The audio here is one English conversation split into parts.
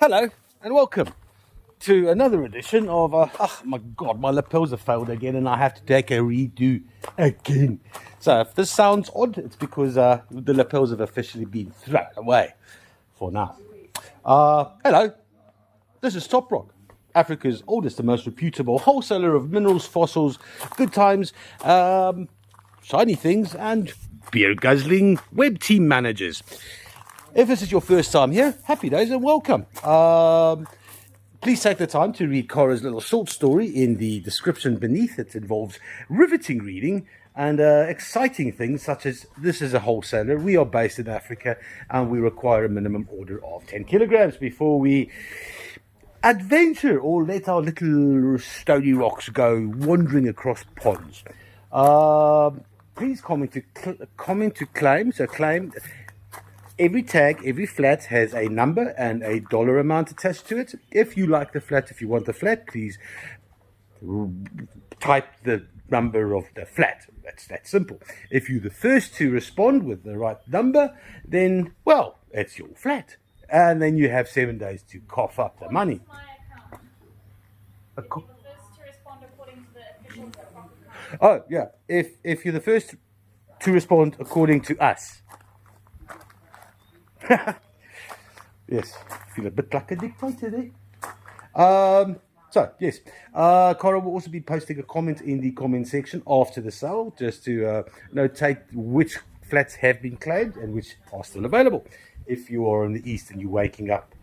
Hello and welcome to another edition of oh my god, my lapels have failed again and I have to take a redo again. So if this sounds odd, it's because the lapels have officially been thrown away for now. Hello, this is Top Rock, Africa's oldest and most reputable wholesaler of minerals, fossils, good times, shiny things and beer guzzling web team managers. If this is your first time here, happy days and welcome. Please take the time to read Cora's little short story in the description beneath. It involves riveting reading and exciting things such as this is a wholesaler, we are based in Africa, and we require a minimum order of 10 kilograms before we adventure or let our little stony rocks go wandering across ponds. Please comment to claim. So claim. Every tag, every flat has a number and a dollar amount attached to it. If you like the flat, if you want the flat, please type the number of the flat. That's that simple. If you're the first to respond with the right number, then, well, it's your flat. And then you have 7 days to cough up the money. Oh, yeah. If you're the first to respond according to us. Yes, feel a bit like a dictator there. So, yes, Cora will also be posting a comment in the comment section after the sale, just to notate which flats have been claimed and which are still available. If you are in the east and you're waking up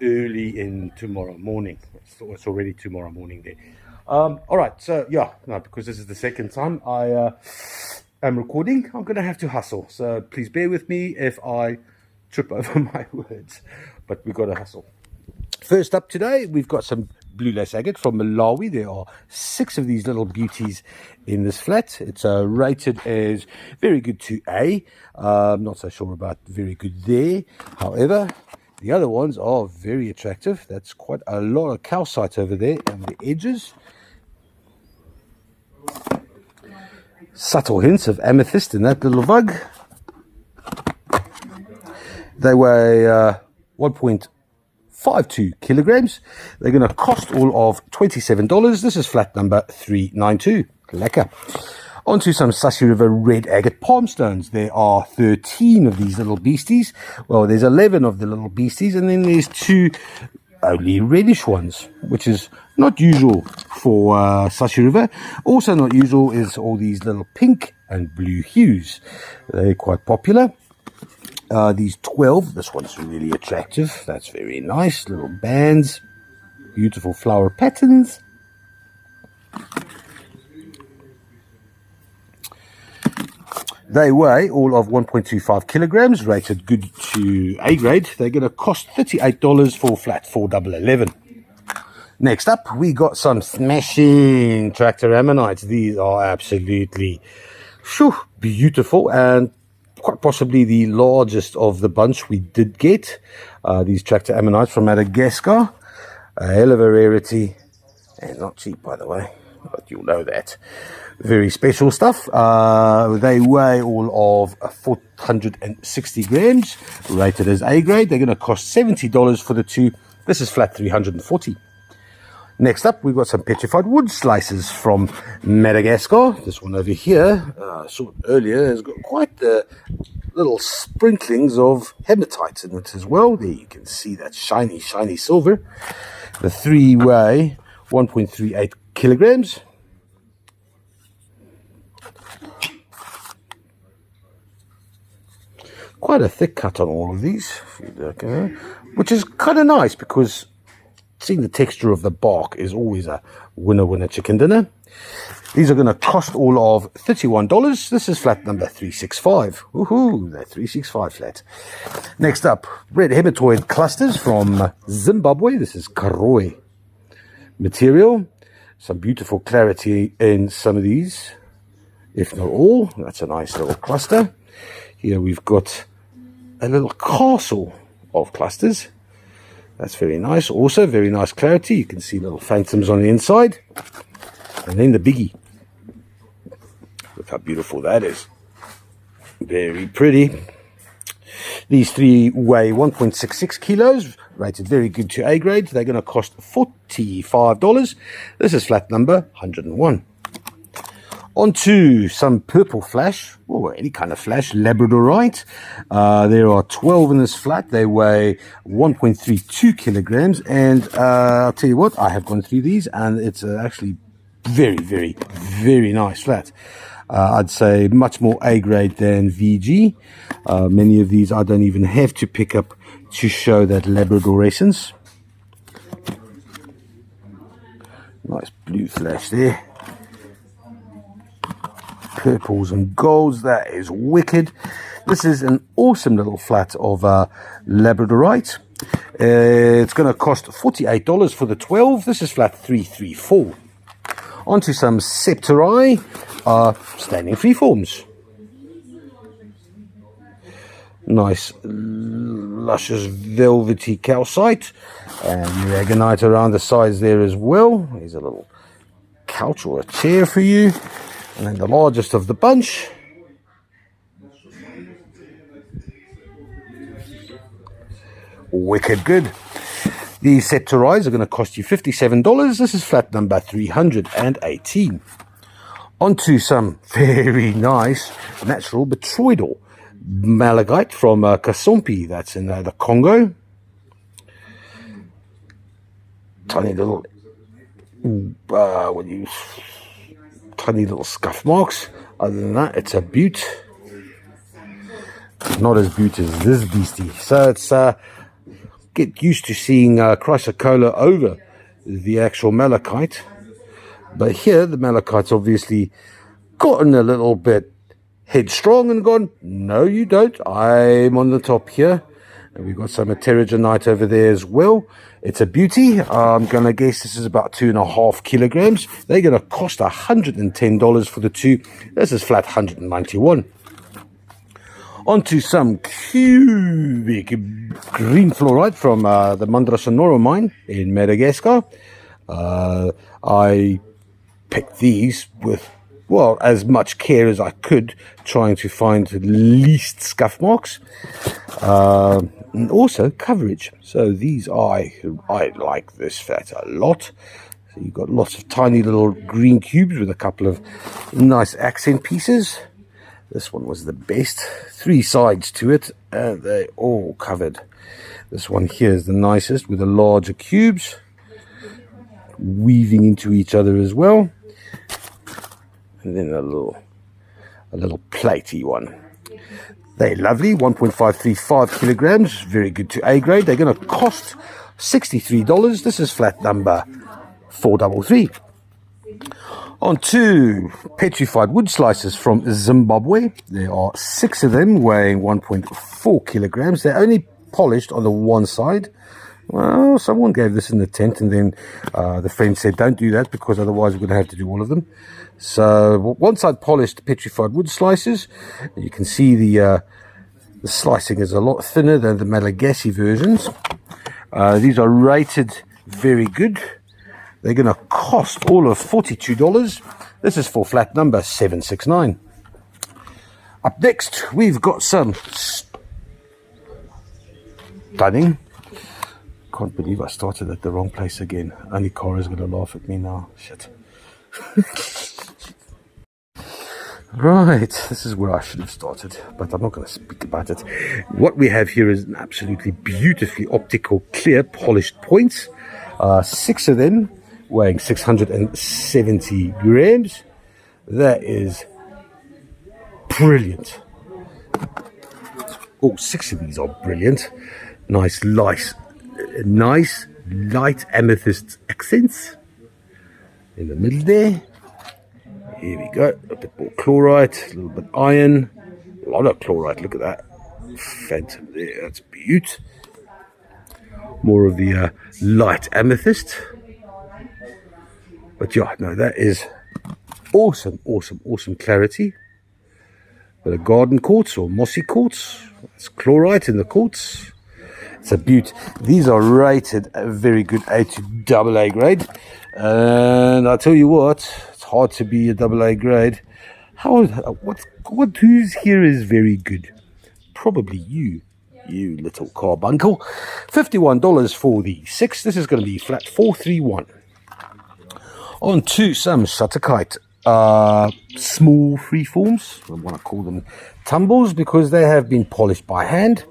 early in tomorrow morning, it's already tomorrow morning there. All right, so yeah, no, because this is the second time I am recording, I'm going to have to hustle. So please bear with me if I trip over my words, but we've got to hustle. First up today, we've got some blue lace agate from Malawi. There are 6 of these little beauties in this flat. It's rated as very good to A. Not so sure about very good there. However, the other ones are very attractive. That's quite a lot of calcite over there on the edges. Subtle hints of amethyst in that little vug. They weigh 1.52 kilograms. They're going to cost all of $27. This is flat number 392. Lekker. Onto some Sashi River red agate palm stones. There are 13 of these little beasties. Well, there's 11 of the little beasties, and then there's 2 only reddish ones, which is not usual for Sashi River. Also not usual is all these little pink and blue hues. They're quite popular. These 12, this one's really attractive. That's very nice. Little bands, beautiful flower patterns. They weigh all of 1.25 kilograms, rated good to A grade. They're going to cost $38 for flat 4111. Next up, we got some smashing tractor ammonites. These are absolutely beautiful and quite possibly the largest of the bunch we did get. These tractor ammonites from Madagascar. A hell of a rarity. And not cheap, by the way. But you'll know that. Very special stuff. They weigh all of 460 grams. Rated as A grade. They're going to cost $70 for the 2. This is flat 340. Next up, we've got some petrified wood slices from Madagascar. This one over here, I saw it earlier, has got quite the little sprinklings of hematite in it as well. There you can see that shiny, shiny silver. The 3 weigh 1.38 kilograms. Quite a thick cut on all of these, which is kind of nice because seeing the texture of the bark is always a winner chicken dinner. These are going to cost all of $31. This is flat number 365. Woohoo, that 365 flat. Next up, red hematoid clusters from Zimbabwe. This is Karoi material. Some beautiful clarity in some of these, if not all. That's a nice little cluster. Here we've got a little castle of clusters. That's very nice. Also, very nice clarity. You can see little phantoms on the inside. And then the biggie. Look how beautiful that is. Very pretty. These 3 weigh 1.66 kilos, rated very good to A grade. They're going to cost $45. This is flat number 101. On to some purple flash, or any kind of flash, Labradorite. There are 12 in this flat. They weigh 1.32 kilograms. And I'll tell you what, I have gone through these, and it's actually very, very, very nice flat. I'd say much more A grade than VG. Many of these I don't even have to pick up to show that Labradorescence. Nice blue flash there. Purples and golds, that is wicked. This is an awesome little flat of Labradorite. It's going to cost $48 for the 12. This is flat 334. Onto some Septari, standing freeforms. Nice, luscious, velvety calcite, and aragonite around the sides there as well. Here's a little couch or a chair for you. And then the largest of the bunch, wicked good. These Septaris are going to cost you $57. This is flat number 318. Onto some very nice natural botryoidal malachite from Kasompi, that's in the Congo. Tiny little, tiny little scuff marks. Other than that, it's a beaut. Not as beaut as this beastie. So it's get used to seeing chrysocolla over the actual malachite. But here, the malachite's obviously gotten a little bit headstrong and gone, no, you don't. I'm on the top here. And we've got some heterogenite over there as well. It's a beauty. I'm going to guess this is about 2.5 kilograms. They're going to cost $110 for the two. This is flat 191. Onto some cubic green fluorite from the Mandra Sonora mine in Madagascar. I picked these with, well, as much care as I could, trying to find the least scuff marks. And also coverage. So these I like this flat a lot. So you've got lots of tiny little green cubes with a couple of nice accent pieces. This one was the best. 3 sides to it, and they're all covered. This one here is the nicest with the larger cubes weaving into each other as well. And then a little platey one. They're lovely, 1.535 kilograms, very good to A grade. They're going to cost $63. This is flat number 433. On to petrified wood slices from Zimbabwe. There are 6 of them weighing 1.4 kilograms. They're only polished on the one side. Well, someone gave this in the tent, and then the friend said, don't do that because otherwise we're going to have to do all of them. So one side polished petrified wood slices. You can see the slicing is a lot thinner than the Malagasy versions. These are rated very good. They're going to cost all of $42. This is for flat number 769. Up next, we've got some stunning. Can't believe I started at the wrong place again. Only Cara's going to laugh at me now. Shit. Right, this is where I should have started, but I'm not going to speak about it. What we have here is an absolutely beautifully optical, clear, polished points. 6 of them, weighing 670 grams. That is brilliant. All 6 of these are brilliant. Nice light amethyst accents in the middle there. Here we go, a bit more chlorite, a little bit iron, a lot of chlorite, look at that. Phantom there, that's beaut. More of the light amethyst. But yeah, no, that is awesome clarity. Bit of garden quartz or mossy quartz. It's chlorite in the quartz. It's a beaut. These are rated a very good A to AA grade. And I tell you what, it's hard to be a AA grade. Who's here is very good? Probably you. You little carbuncle. $51 for the 6. This is going to be flat 431. On to some Shutterkite small freeforms. I want to call them tumbles because they have been polished by hand.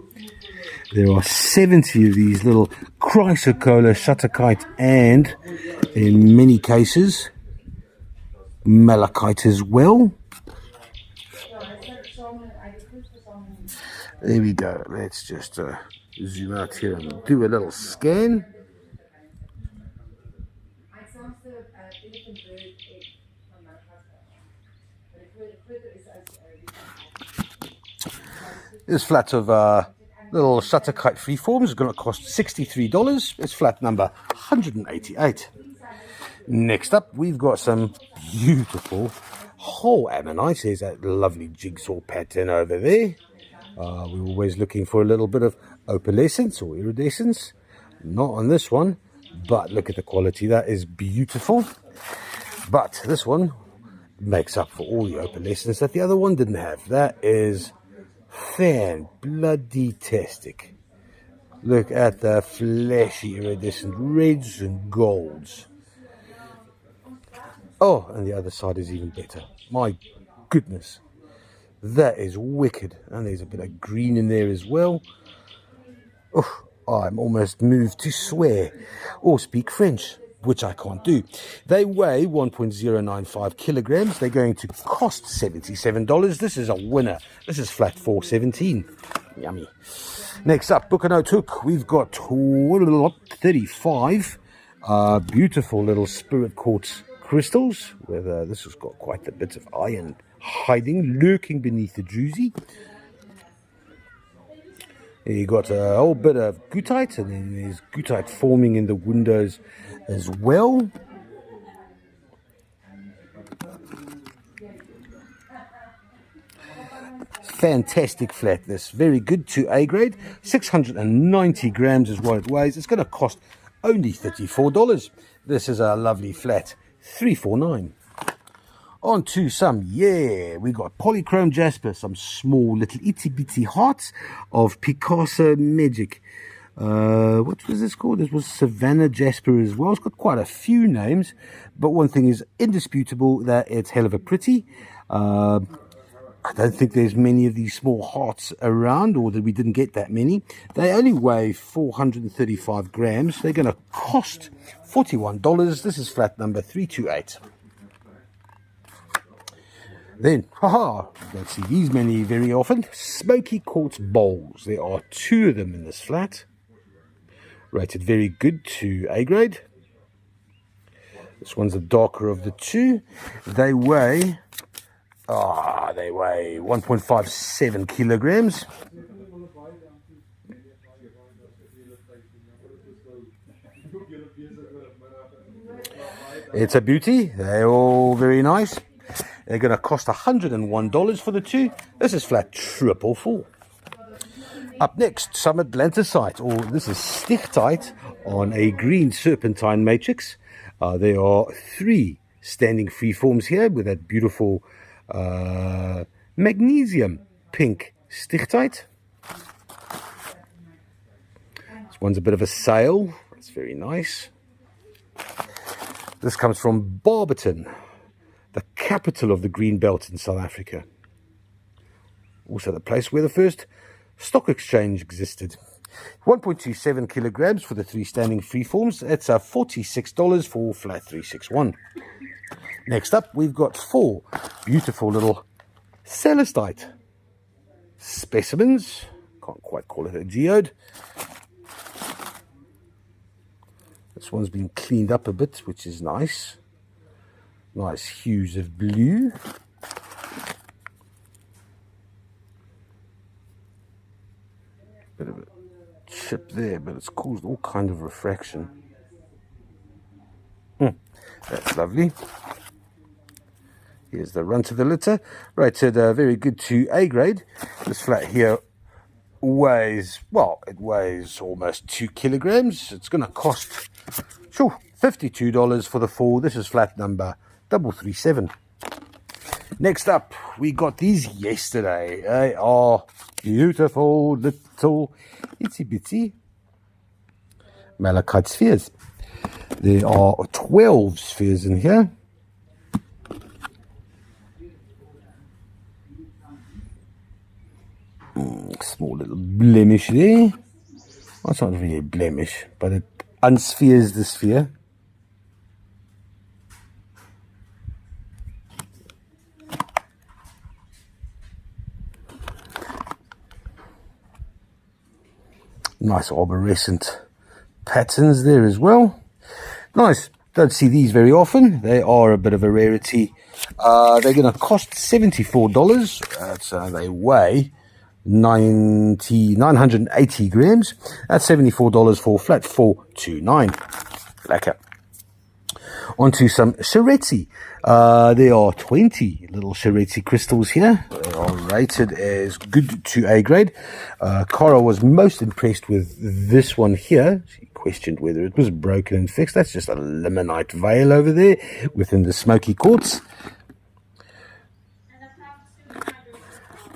There are 70 of these little chrysocolla Shutterkite, and in many cases malachite as well. There we go. Let's just zoom out here and do a little scan. This flat of little Shutterkite freeforms is going to cost $63. It's flat number 188. Next up, we've got some beautiful whole ammonite. There's that lovely jigsaw pattern over there. We're always looking for a little bit of opalescence or iridescence. Not on this one, but look at the quality. That is beautiful. But this one makes up for all the opalescence that the other one didn't have. That is fan-bloody-tastic. Look at the flashy iridescent reds and golds. Oh, and the other side is even better. My goodness. That is wicked. And there's a bit of green in there as well. Oh, I'm almost moved to swear or speak French, which I can't do. They weigh 1.095 kilograms. They're going to cost $77. This is a winner. This is flat 417. Yummy. Next up, Book and O'Took. We've got 35 beautiful little spirit quartz crystals. This has got quite a bit of iron hiding, lurking beneath the druzy. You got a whole bit of goethite, and then there's goethite forming in the windows as well. Fantastic flat, this. Very good, 2A grade. 690 grams is what it weighs. It's going to cost only $34. This is a lovely flat, 349. On to some, we got polychrome jasper, some small little itty bitty hearts of Picasso Magic. What was this called? This was Savannah Jasper as well. It's got quite a few names, but one thing is indisputable, that it's hell of a pretty. I don't think there's many of these small hearts around, or that we didn't get that many. They only weigh 435 grams. They're going to cost $41. This is flat number 328. Then, don't see these many very often. Smoky quartz bowls. There are 2 of them in this flat. Rated very good, 2A grade. This one's the darker of the 2. They weigh 1.57 kilograms. It's a beauty. They're all very nice. They're going to cost $101 for the 2. This is flat 444. Up next, some Atlantisite, or this is stichtite on a green serpentine matrix. There are 3 standing freeforms here with that beautiful magnesium pink stichtite. This one's a bit of a sail. It's very nice. This comes from Barberton, the capital of the green belt in South Africa. Also the place where the first stock exchange existed. 1.27 kilograms for the 3 standing freeforms. It's $46 for flat 361. Next up, we've got 4 beautiful little celestite specimens. Can't quite call it a geode. This one's been cleaned up a bit, which is nice. Nice hues of blue. Bit of a chip there, but it's caused all kind of refraction. That's lovely. Here's the runt of the litter. Rated very good, 2A grade. This flat here weighs, it weighs almost 2 kilograms. It's going to cost $52 for the 4. This is flat number 337. Next up, we got these yesterday. They are beautiful little itsy bitsy malachite spheres. There are 12 spheres in here. Small little blemish there. Well, it's not really a blemish, but it unspheres the sphere. Nice arborescent patterns there as well. Nice. Don't see these very often. They are a bit of a rarity. They're going to cost $74. So they weigh 980 grams. That's $74 for flat 429. Lekker. Onto some Charetzi. There are 20 little Charetzi crystals here. They are rated as good to A grade. Cara was most impressed with this one here. She questioned whether it was broken and fixed. That's just a limonite veil over there within the smoky quartz.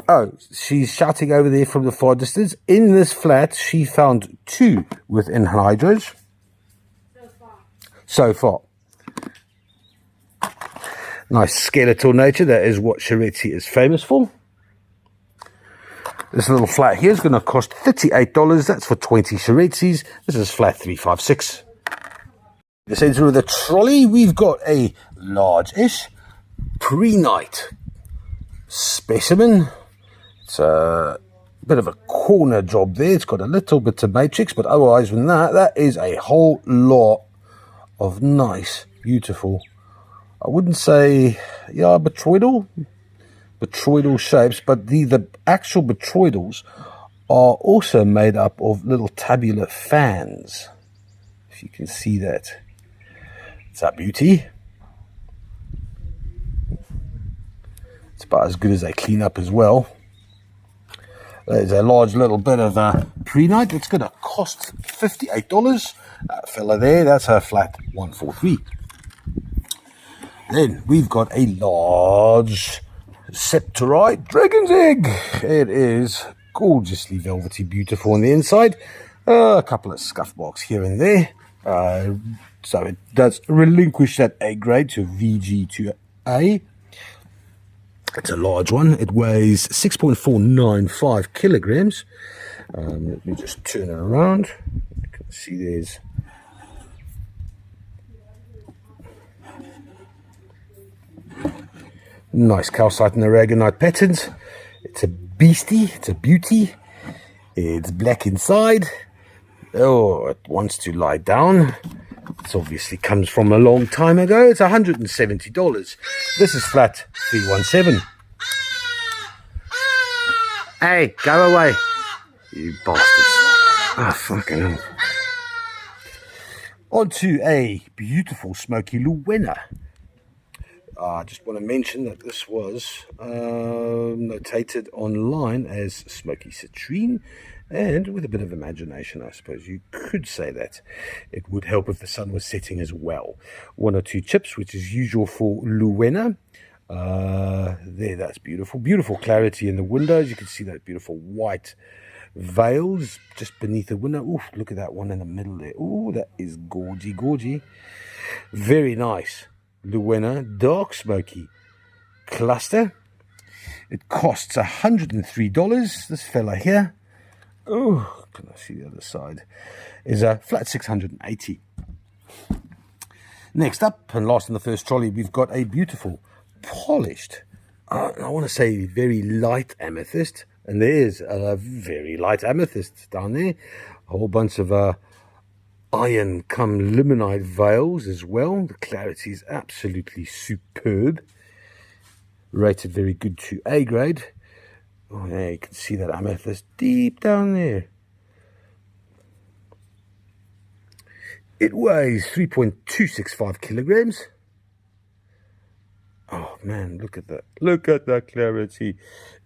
Oh, she's shouting over there from the far distance. In this flat, she found 2 within hydros. So far. Nice skeletal nature. That is what Charetzi is famous for. This little flat here is going to cost $38. That's for 20 Charetzis. This is flat 356. The center of the trolley, we've got a large-ish pre-night specimen. It's a bit of a corner job there. It's got a little bit of matrix, but otherwise than that, that is a whole lot of nice, beautiful, I wouldn't say, yeah, botroidal shapes, but the actual botroidals are also made up of little tabular fans. If you can see that. It's a beauty. It's about as good as they clean up as well. There's a large little bit of pre-night. It's going to cost $58. That fella there, that's her flat 143. Then we've got a large septorite dragon's egg. It is gorgeously velvety, beautiful on the inside. A couple of scuff marks here and there. So it does relinquish that A grade to VG to A. It's a large one. It weighs 6.495 kilograms. Let me just turn it around. You can see there's nice calcite and aragonite patterns. It's a beastie. It's a beauty. It's black inside. Oh, it wants to lie down. This obviously comes from a long time ago. It's $170. This is flat 317. Hey, go away, you bastards. Ah, fucking hell. Onto a beautiful smoky Luwena. I just want to mention that this was notated online as smoky citrine, and with a bit of imagination, I suppose you could say that it would help if the sun was setting as well. 1 or 2 chips, which is usual for Luwena. There, that's beautiful. Beautiful clarity in the windows. You can see that beautiful white veils just beneath the window. Ooh, look at that one in the middle there. Ooh, that is gorgy. Very nice. Luwena dark smoky cluster. It costs $103. This fella here, oh, can I see the other side, is a flat 680. Next up, and last in the first trolley, we've got a beautiful polished, I want to say very light amethyst, and there's a very light amethyst down there. A whole bunch of iron come limonite veils as well. The clarity is absolutely superb. Rated very good to A grade. Oh yeah, you can see that amethyst deep down there. It weighs 3.265 kilograms. Oh man, look at that. Look at that clarity.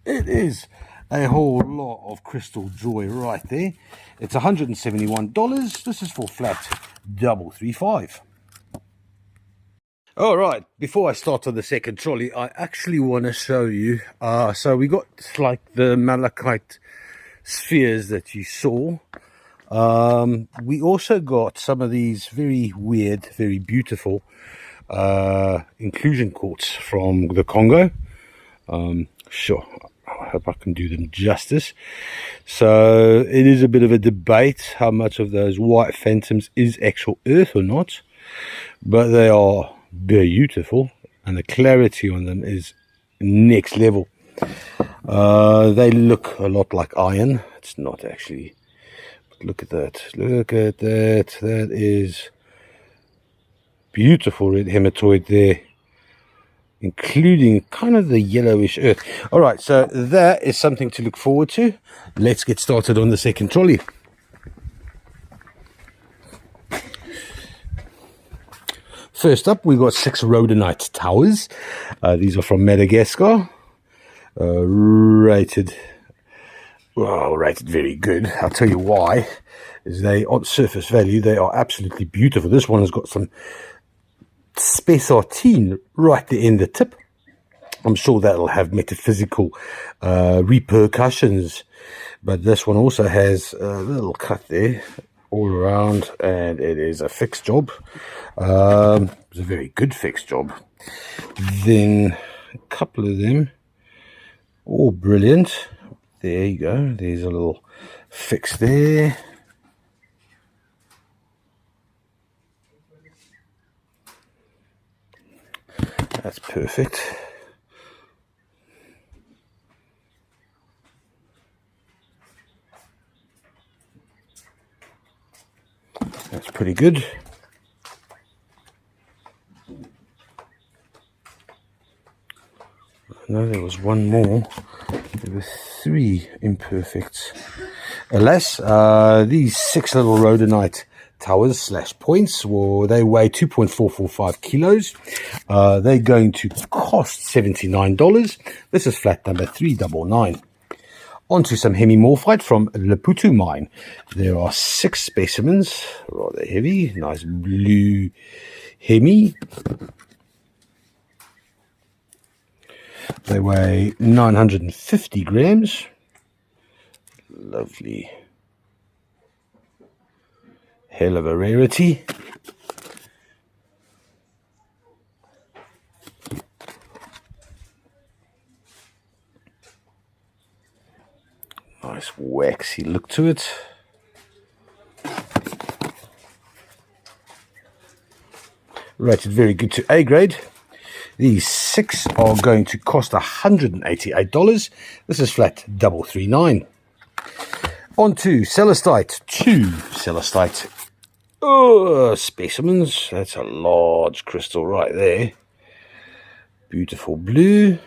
It is a whole lot of crystal joy right there. It's $171. This is for flat 335. All right, before I start on the second trolley, I actually want to show you. So we got like the malachite spheres that you saw. We also got some of these very weird, very beautiful inclusion quartz from the Congo. Sure, I hope I can do them justice. So it is a bit of a debate how much of those white phantoms is actual earth or not, but they are beautiful and the clarity on them is next level. They look a lot like iron. It's not actually, but look at that, that is beautiful red hematoid there, including kind of the yellowish earth. All right, so that is something to look forward to. Let's get started on the second trolley. First up, we've got 6 rhodonite towers. These are from Madagascar. Rated very good. I'll tell you why. Is they, on surface value, they are absolutely beautiful. This one has got some spessartine right there in the tip. I'm sure that'll have metaphysical repercussions. But this one also has a little cut there all around, and it is a fixed job. It's a very good fixed job. Then a couple of them, all brilliant. There you go. There's a little fix there. That's perfect. That's pretty good. No, there was one more. There were 3 imperfects. Alas, these 6 little rhodonite towers slash points, well, they weigh 2.445 kilos. They're going to cost $79. This is flat number 399. Onto some hemimorphite from Laputu mine. There are 6 specimens, rather heavy, nice blue hemi. They weigh 950 grams. Lovely. Hell of a rarity. Nice waxy look to it. Rated very good to A grade. These 6 are going to cost $188. This is flat 339. On to celestite. 2 celestite specimens. That's a large crystal right there. Beautiful blue.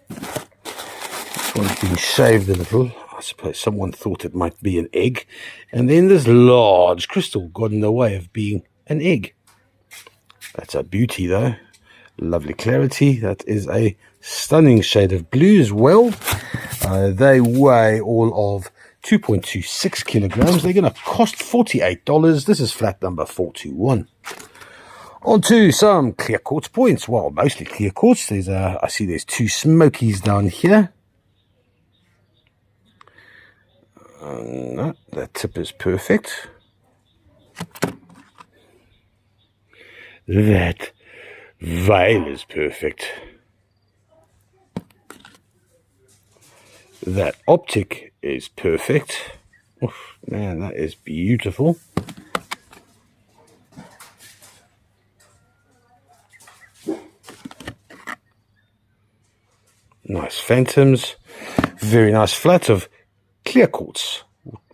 This one's been shaved a little. I suppose someone thought it might be an egg. And then this large crystal got in the way of being an egg. That's a beauty though. Lovely clarity. That is a stunning shade of blue as well. They weigh all of 2.26 kilograms. They're going to cost $48. This is flat number 421. On to some clear quartz points. Well, mostly clear quartz. There's I see there's 2 smokies down here. No, that tip is perfect. That veil is perfect. That optic is perfect. Oof, man, that is beautiful. Nice phantoms. Very nice flat of clear quartz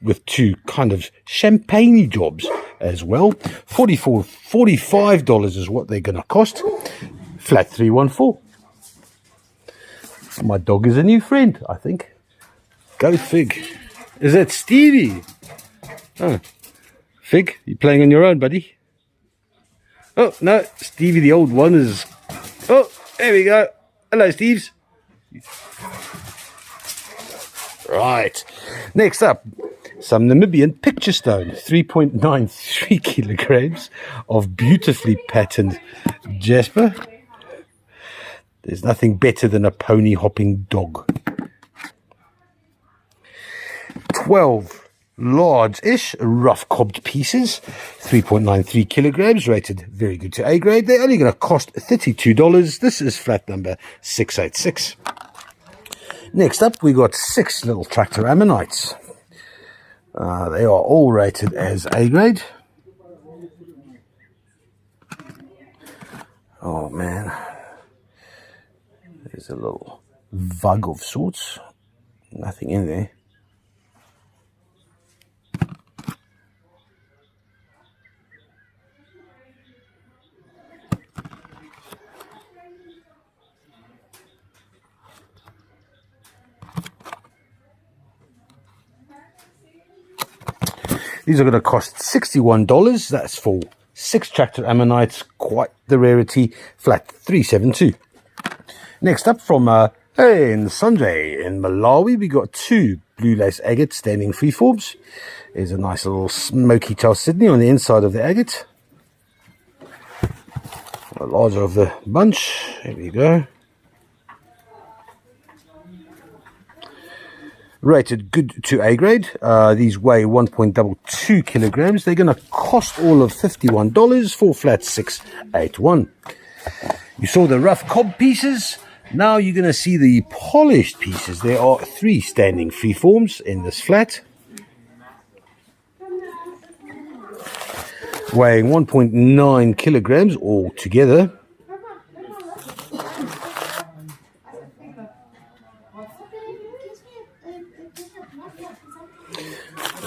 with 2 kind of champagne jobs as well. $45 is what they're going to cost. Flat 314. My dog is a new friend, I think. Go Fig. Is that Stevie? Oh. Fig, you playing on your own, buddy? Oh, no. Stevie, the old one, is... Oh, there we go. Hello, Steves. Right. Next up, Some Namibian picture stone, 3.93 kilograms of beautifully patterned jasper. There's nothing better than a pony hopping dog. 12 large-ish rough cobbed pieces, 3.93 kilograms, rated very good to A grade. They're only going to cost $32. This is flat number 686. Next up, we got 6 little tractor ammonites. They are all rated as A grade. Oh man, there's a little vug of sorts. Nothing in there. These are going to cost $61. That's for 6 tractor ammonites, quite the rarity, flat 372. Next up from in Sundre in Malawi, we got 2 blue lace agate standing freeforms. There's a nice little smoky tail Sydney on the inside of the agate. The larger of the bunch. There we go. Rated good to A grade. These weigh 1.22 kilograms. They're going to cost all of $51 for flat 681. You saw the rough cob pieces. Now you're going to see the polished pieces. There are 3 standing freeforms in this flat, weighing 1.9 kilograms altogether.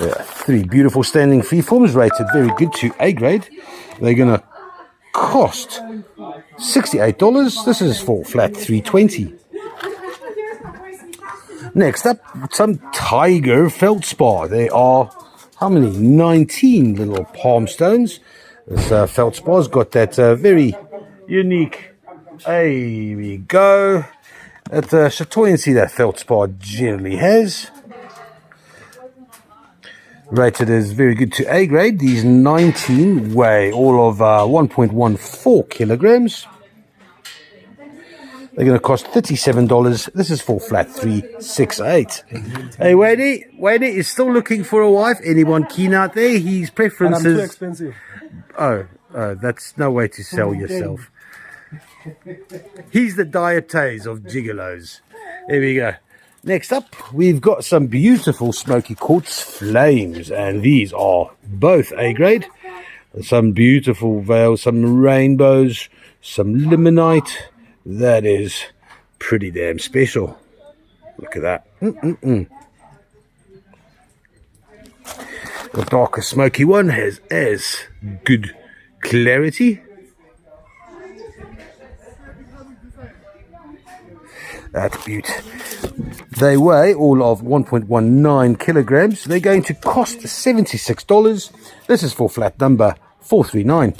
Yeah, 3 beautiful standing freeforms, rated very good to A grade. They're going to cost $68. This is for flat 320. Next up, some tiger feldspar. There are, how many? 19 little palm stones. This feldspar's got that very unique, here we go, that chatoyancy that feldspar generally has. Rated as very good to A grade. These 19 weigh all of 1.14 kilograms. They're going to cost $37. This is for flat 368. Hey, Wadey is still looking for a wife. Anyone keen out there? His preferences. I'm too expensive. Oh, that's no way to sell yourself. He's the dietase of gigolos. There we go. Next up, we've got some beautiful smoky quartz flames, and these are both A grade. Some beautiful veils, some rainbows, some limonite. That is pretty damn special. Look at that. The darker smoky one has as good clarity. That's beaut. They weigh all of 1.19 kilograms. They're going to cost $76. This is for flat number 439.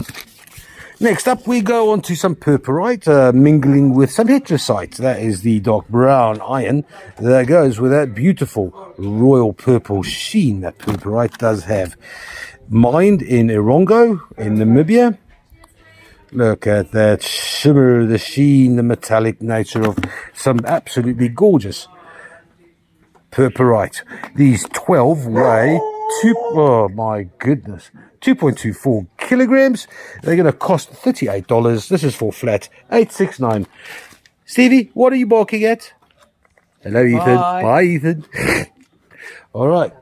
Next up, we go on to some purpurite mingling with some heterosite. That is the dark brown iron that goes with that beautiful royal purple sheen that purpurite does have. Mined in Erongo in Namibia. Look at that shimmer, the sheen, the metallic nature of some absolutely gorgeous purpurite. These 12 weigh oh my goodness, 2.24 kilograms. They're going to cost $38. This is for flat 869. Stevie, what are you barking at? Hello, Ethan. Bye, Ethan. All right.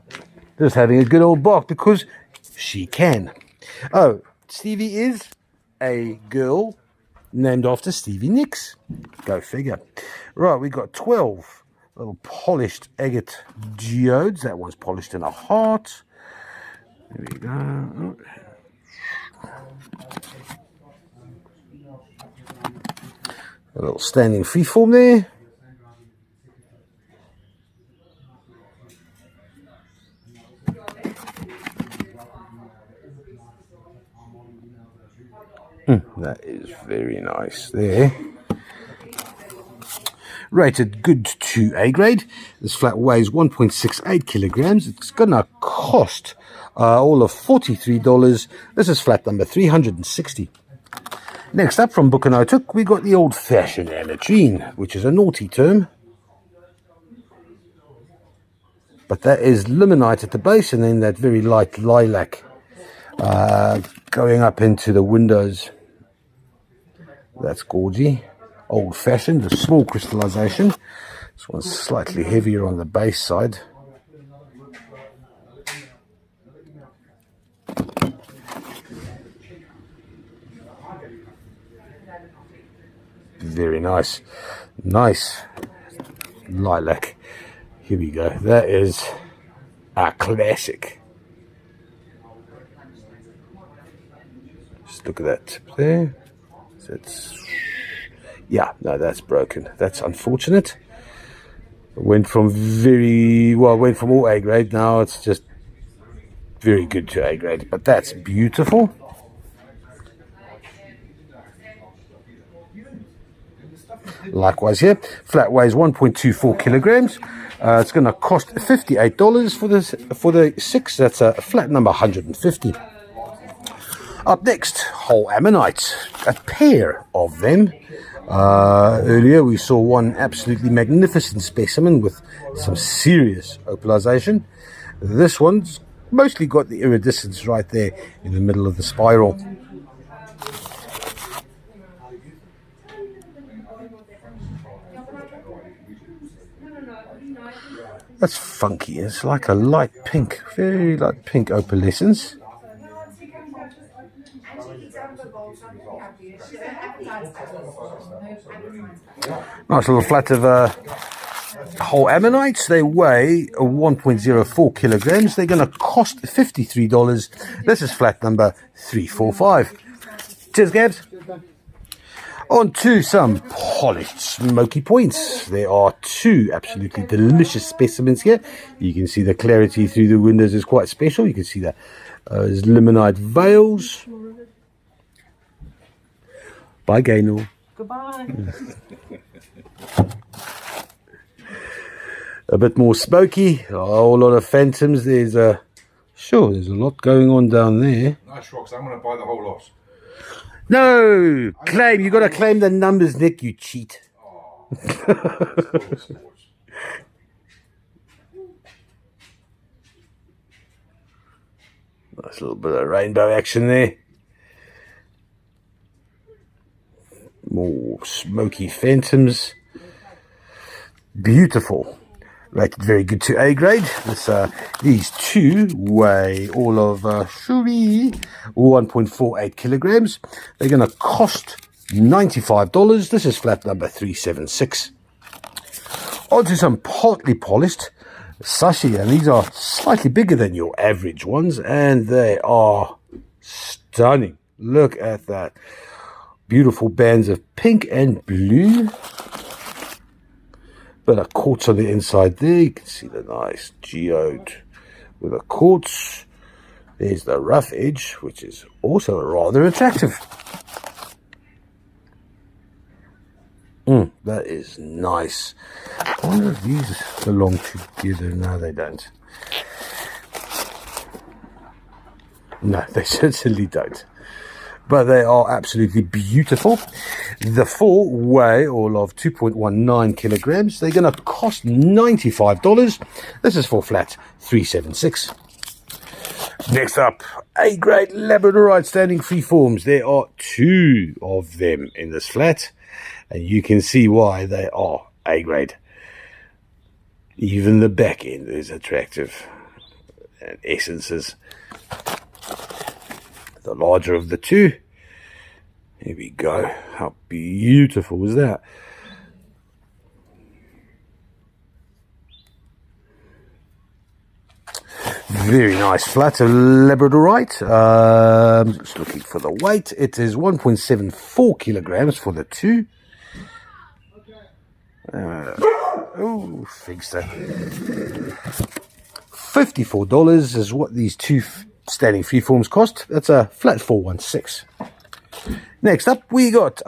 Just having a good old bark because she can. Oh, Stevie is a girl named after Stevie Nicks. Go figure. Right, we got 12 little polished agate geodes. That one's polished in a heart. There we go. A little standing freeform there. That is very nice there. Rated good to A grade. This flat weighs 1.68 kilograms. It's gonna cost all of $43. This is flat number 360. Next up from Book and I Took, we got the old-fashioned ametrine, which is a naughty term. But that is limonite at the base, and then that very light lilac going up into the windows. That's gorgy. Old-fashioned, a small crystallization. This one's slightly heavier on the base side. Very nice. Nice lilac. Here we go. That is a classic. Just look at that tip there. That's, yeah, no, that's broken. That's unfortunate. Went from all A grade. Now it's just very good to A grade. But that's beautiful. Likewise here, flat weighs 1.24 kilograms. It's going to cost $58 for the 6. That's a flat number 150. Up next, whole ammonites, a pair of them. Earlier we saw one absolutely magnificent specimen with some serious opalization. This one's mostly got the iridescence right there in the middle of the spiral. That's funky. It's like a light pink, very light pink opalescence. Nice little flat of whole ammonites. They weigh 1.04 kilograms. They're going to cost $53. This is flat number 345. Cheers, Gabs. On to some polished smoky points. There are two absolutely delicious specimens here. You can see the clarity through the windows is quite special. You can see that there's limonite veils. Bye, Gaynor. Goodbye. A bit more smoky. A whole lot of phantoms. There's a lot going on down there. Nice rocks. I'm going to buy the whole lot. No, claim. You got to claim the numbers, Nick. You cheat. Oh. Nice little bit of rainbow action there. More smoky phantoms. Beautiful. Rated very good to A grade. These two weigh all of 1.48 kilograms. They're going to cost $95. This is flat number 376. On to some partly polished sashi, and these are slightly bigger than your average ones, and they are stunning. Look at that. Beautiful bands of pink and blue. But a quartz on the inside there. You can see the nice geode with a quartz. There's the rough edge, which is also rather attractive. That is nice. I wonder if these belong together. No, they don't. No, they certainly don't. But they are absolutely beautiful. The four weigh all of 2.19 kilograms. They're going to cost $95. This is for flat 376. Next up, A-grade labradorite standing freeforms. There are two of them in this flat, and you can see why they are A-grade. Even the back end is attractive, and essences. The larger of the two. Here we go. How beautiful is that? Very nice flat of labradorite. Just looking for the weight. It is 1.74 kilograms for the two. Oh, think so. $54 is what these two standing freeforms cost. That's a flat 416. Next up, we got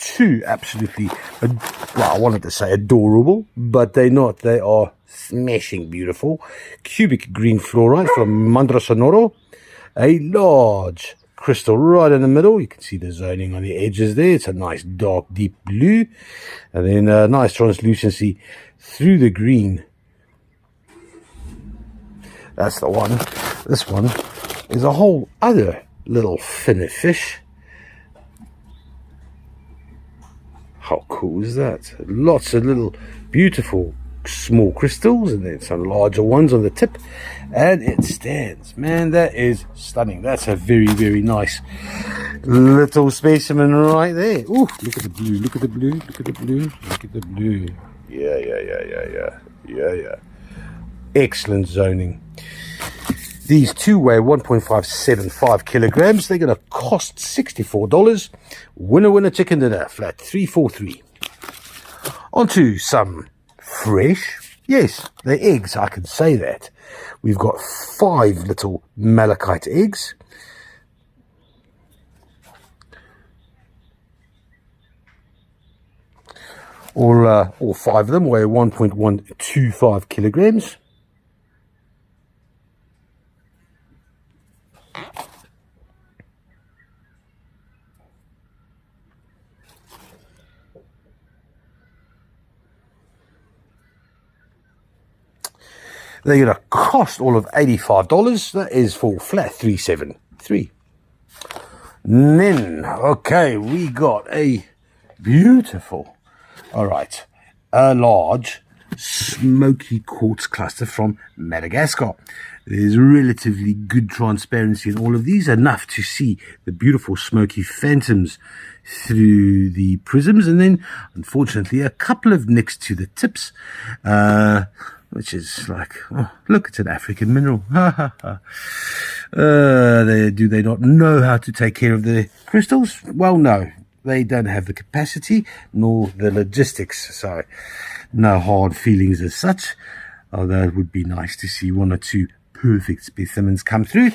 two absolutely, well, I wanted to say adorable, but they're not. They are smashing beautiful. Cubic green fluorite from Mandra Sonoro. A large crystal right in the middle. You can see the zoning on the edges there. It's a nice dark deep blue, and then a nice translucency through the green. That's the one. This one is a whole other little finner fish. How cool is that? Lots of little beautiful small crystals, and then some larger ones on the tip, and it stands. Man, that is stunning. That's a very, very nice little specimen right there. Ooh, look at the blue, look at the blue, look at the blue, look at the blue. Yeah. Excellent zoning. These two weigh 1.575 kilograms. They're going to cost $64. Winner chicken dinner, flat 343. On to some fresh. Yes, they're eggs, I can say that. We've got 5 little malachite eggs. All 5 of them weigh 1.125 kilograms. They're going to cost all of $85. That is for flat 373. Then, okay, we got a beautiful, all right, a large smoky quartz cluster from Madagascar. There's relatively good transparency in all of these, enough to see the beautiful smoky phantoms through the prisms, and then unfortunately a couple of nicks to the tips, which is like, oh, look, it's an African mineral. Do they not know how to take care of the crystals? Well, no, they don't have the capacity nor the logistics, so no hard feelings as such, although it would be nice to see 1 or 2 perfect specimens come through.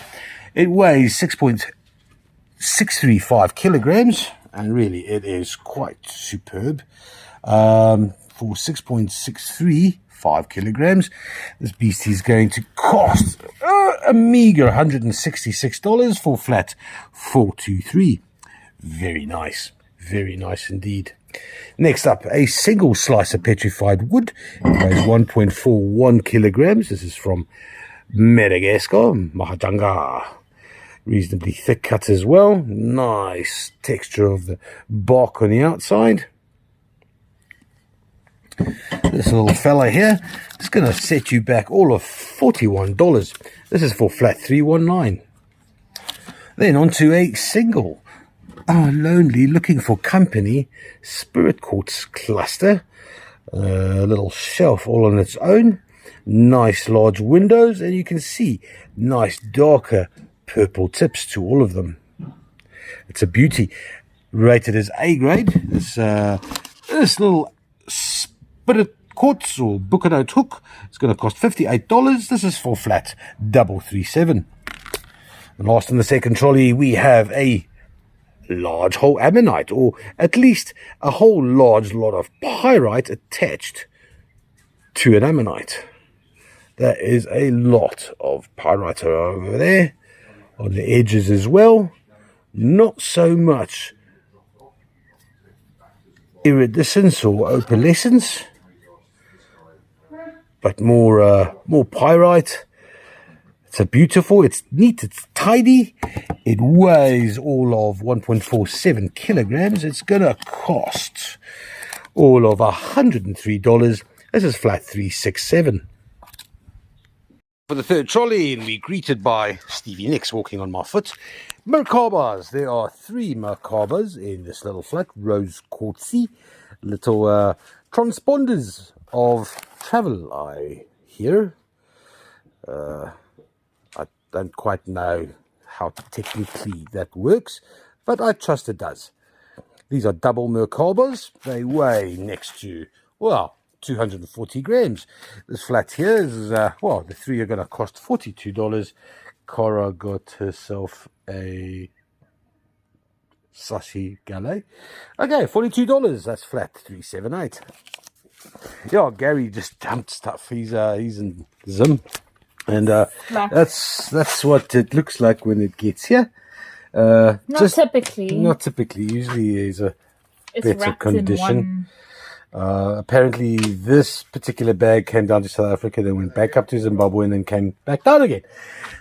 It weighs 6.635 kilograms, and really it is quite superb. For 6.635 kilograms, this beast is going to cost a meager $166 for flat 423. Very nice indeed. Next up, a single slice of petrified wood. It weighs 1.41 kilograms. This is from Madagascar, Mahajanga. Reasonably thick cut as well. Nice texture of the bark on the outside. This little fella here is going to set you back all of $41. This is for flat 319. Then on to a single, lonely, looking for company, spirit quartz cluster. A little shelf all on its own. Nice large windows, and you can see nice darker purple tips to all of them. It's a beauty. Rated as A grade. This little spirit quartz or bucanote hook, it's going to cost $58. This is for flat 337. And last in the second trolley, we have a large whole ammonite, or at least a whole large lot of pyrite attached to an ammonite. There is a lot of pyrite over there on the edges as well. Not so much iridescence or opalescence, but more pyrite. It's a beautiful, it's neat, it's tidy. It weighs all of 1.47 kilograms. It's going to cost all of $103. This is flat 367. For the third trolley, and we're greeted by Stevie Nicks walking on my foot. Merkabas. There are 3 Merkabas in this little flat. Rose quartzy. Little transponders of travel, I hear. I don't quite know how technically that works, but I trust it does. These are double Merkabas. They weigh next to, well, 240 grams. This flat here is, well, the 3 are going to cost $42. Cara got herself a Sashi Galley. Okay, $42. That's flat 378. Yeah, Gary just dumped stuff. He's in Zim, and that's what it looks like when it gets here. Not typically. Not typically. Usually, is a It's better wrapped condition. in one. Apparently, this particular bag came down to South Africa, then went back up to Zimbabwe, and then came back down again.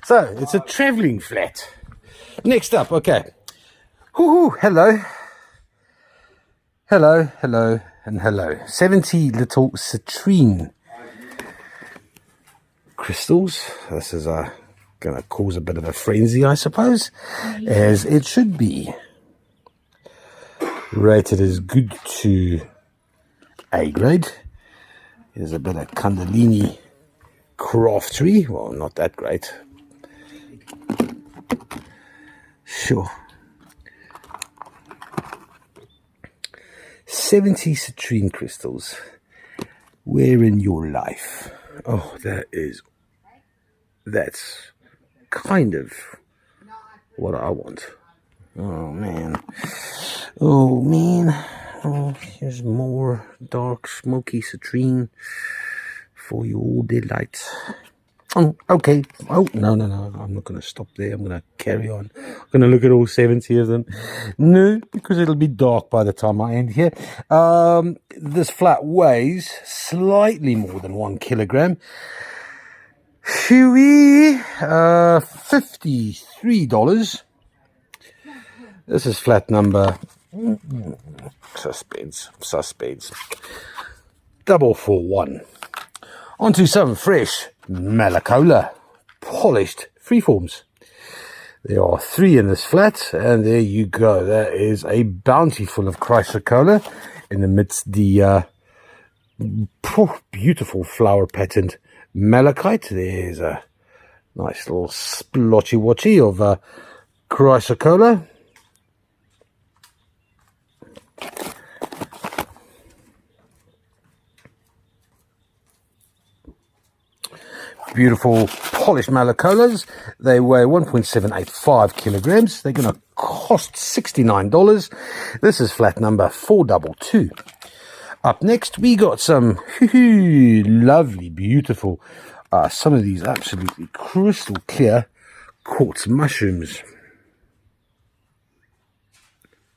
So it's a traveling flat. Next up, okay. Hello. Hello, hello, and hello. 70 little citrine crystals. This is going to cause a bit of a frenzy, I suppose, as it should be. Rated as good to A grade. Here's a bit of Kundalini craftery. Well, not that great. Sure. 70 citrine crystals. Where in your life? Oh, that's kind of what I want. Oh man. Oh, here's more dark smoky citrine for your delight. Oh, okay. Oh, no. I'm not going to stop there. I'm going to carry on. I'm going to look at all 70 of them. No, because it'll be dark by the time I end here. This flat weighs slightly more than 1 kilogram. Shooey, $53. This is flat number. Suspense. 441. Onto some fresh Malacola, polished freeforms. There are 3 in this flat, and there you go. That is a bounty full of chrysocolla in amidst the beautiful flower patterned malachite. There's a nice little splotchy-watchy of chrysocolla. Beautiful polished malacolas. They weigh 1.785 kilograms. They're going to cost $69. This is flat number 422. Up next, we got some lovely, beautiful, some of these absolutely crystal clear quartz mushrooms.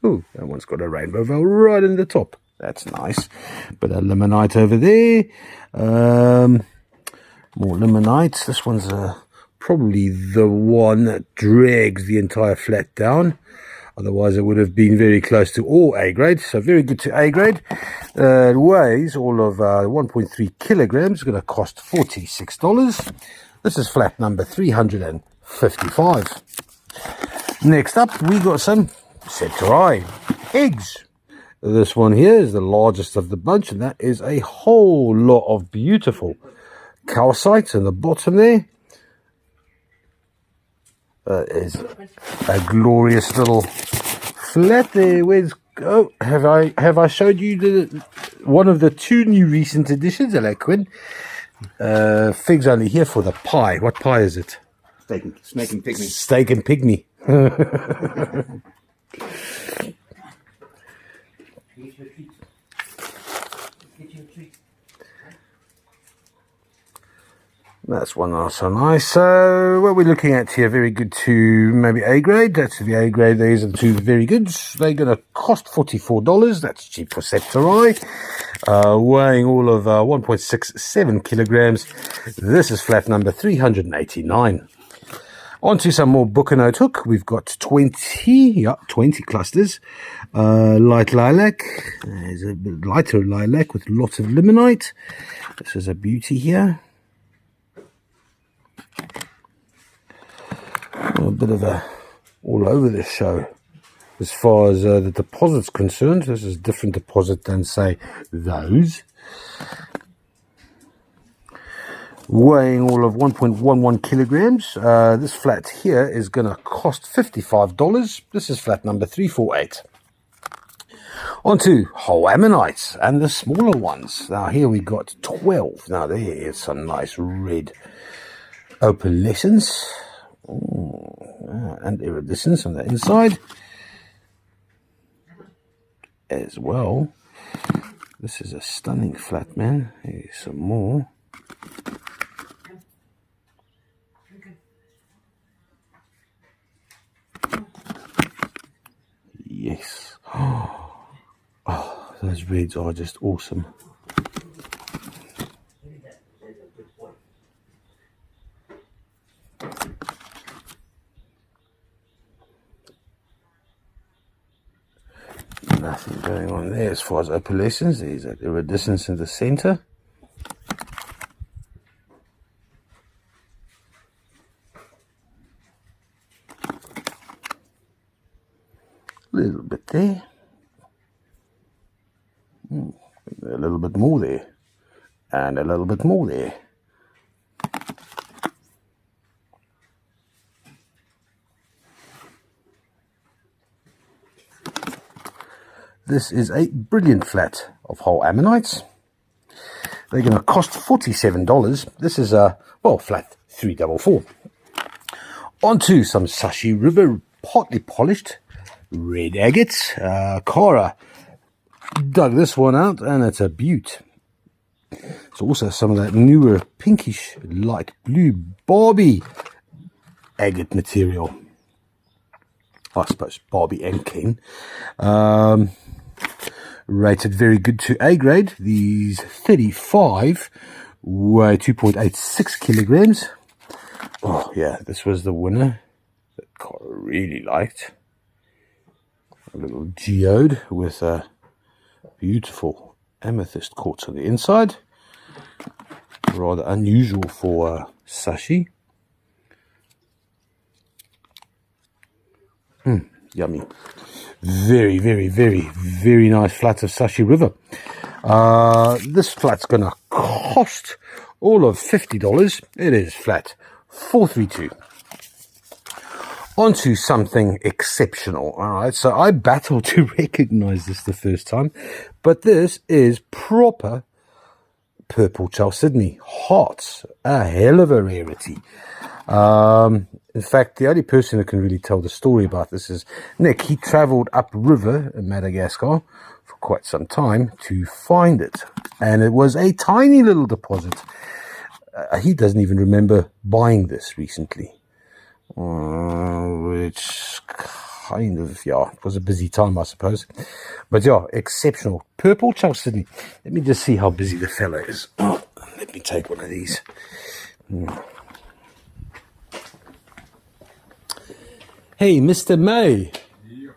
Oh, that one's got a rainbow veil right in the top. That's nice. Bit of limonite over there. More limonite. This one's probably the one that drags the entire flat down. Otherwise, it would have been very close to all A grade. So very good to A grade. It weighs all of 1.3 kilograms. It's going to cost $46. This is flat number 355. Next up, we got some Septorai eggs. This one here is the largest of the bunch, and that is a whole lot of beautiful calcite in the bottom there. That is a glorious little flat there. Have I showed you the one of the 2 new recent additions? Hello, Quinn. Fig's only here for the pie. What pie is it? Snake and pygmy. Steak and pygmy. That's one also nice. So what we're looking at here, very good to maybe A grade. That's the A grade. These are the 2 very goods. They're going to cost $44. That's cheap for Septorai. Weighing all of 1.67 kilograms. This is flat number 389. Onto some more book and note hook. We've got 20 clusters. Light lilac. There's a bit lighter lilac with lots of limonite. This is a beauty here. A bit of a all over the show as far as the deposit's concerned. This is a different deposit than, say, those. Weighing all of 1.11 kilograms. This flat here is going to cost $55. This is flat number 348. Onto whole ammonites and the smaller ones. Now here we got 12. Now there is some nice red opalescence. And iridescence on the inside. as well. This is a stunning flat, man. Here's some more. Yes. Oh, those reds are just awesome. Nothing going on there as far as opalescence. There's an iridescence in the center. A little bit there. A little bit more there. And a little bit more there. This is a brilliant flat of whole ammonites. They're going to cost $47. This is a, well, flat 344. Onto some Sashi River, partly polished red agates. Cara dug this one out, and it's a beaut. It's also some of that newer pinkish light blue Barbie agate material. I suppose Barbie and Ken. Rated very good to A grade. These 35 weigh 2.86 kilograms. Oh yeah, this was the winner that I really liked. A little geode with a beautiful amethyst quartz on the inside. Rather unusual for Sashi. Yummy. Very, very, very, very nice flat of Sashi River. This flat's going to cost all of $50. It is flat 432. Onto something exceptional. All right, so I battled to recognize this the first time, but this is proper purple chalcedony. Hot. A hell of a rarity. In fact, the only person who can really tell the story about this is Nick. He travelled upriver in Madagascar for quite some time to find it. And it was a tiny little deposit. He doesn't even remember buying this recently. Which kind of, yeah, it was a busy time, I suppose. But yeah, exceptional. Purple chalcedony. Let me just see how busy the fellow is. Oh, let me take one of these. Hey, Mr. May. Yeah.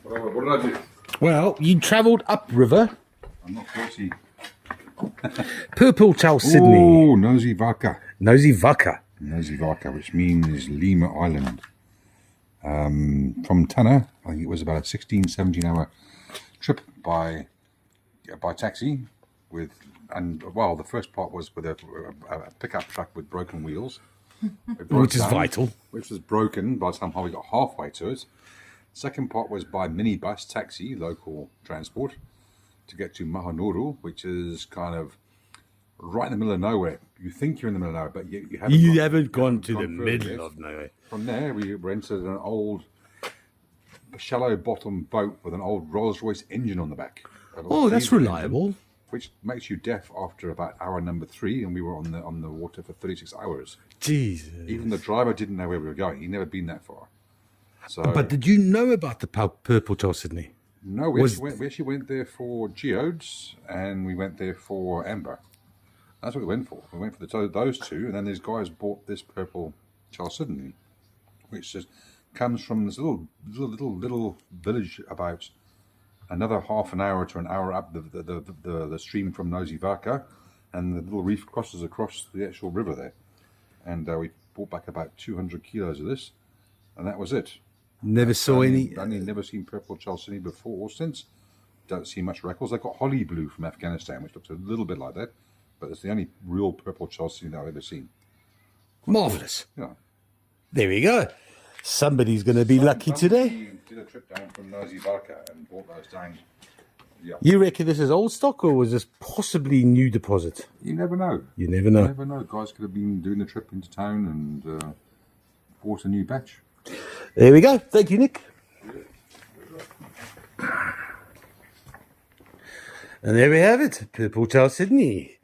What did I do? Well, you travelled upriver. I'm not forty. Purple chalcedony. Oh, Nosy Vaka. Nosy Vaka. Nosy Vaka, which means Lima Island. From Tanna, I think it was about a 16, 17 hour trip by taxi with, and well, the first part was with a pickup truck with broken wheels. Which is vital. Which was broken by the time we got halfway to it. Second part was by minibus taxi, local transport, to get to Mahanuru, which is kind of right in the middle of nowhere. You think you're in the middle of nowhere, but you haven't gone to the middle of nowhere. From there, we rented an old shallow bottom boat with an old Rolls-Royce engine on the back. Oh, that's reliable. Engine, which makes you deaf after about hour number 3, and we were on the water for 36 hours. Jesus. Even the driver didn't know where we were going. He'd never been that far. So, but did you know about the purple chalcedony? No, we actually went there for geodes, and we went there for amber. That's what we went for. We went for those two, and then these guys bought this purple chalcedony, which comes from this little village about another half an hour to an hour up the stream from Nosy Vaka, and the little reef crosses across the actual river there. And we brought back about 200 kilos of this, and that was it. Never saw any. Only never seen purple chalcedony before or since. Don't see much records. They've got holly blue from Afghanistan, which looks a little bit like that, but it's the only real purple chalcedony that I've ever seen. Marvellous. Yeah. There we go. Somebody's going to be lucky today. Did a trip down from Nosy Vaka and brought those down. Yeah. You reckon this is old stock, or was this possibly new deposit? You never know. You never know. You never know. Guys could have been doing a trip into town and bought a new batch. There we go. Thank you, Nick. And there we have it, Purple Tail Sydney.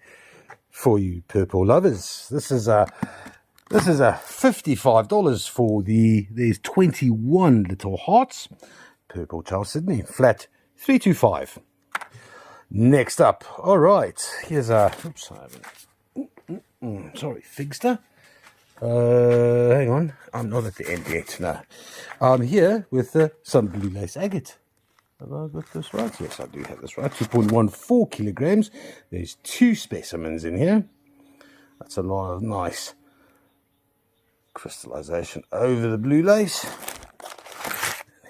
For you purple lovers. This is a $55 for there's 21 little hearts. Purple Tail Sydney, flat 325. Next up, all right, here's a, oops, sorry, Figster. Hang on, I'm not at the end yet, no. I'm here with some blue lace agate. Have I got this right? Yes, I do have this right. 2.14 kilograms. There's 2 specimens in here. That's a lot of nice crystallization over the blue lace.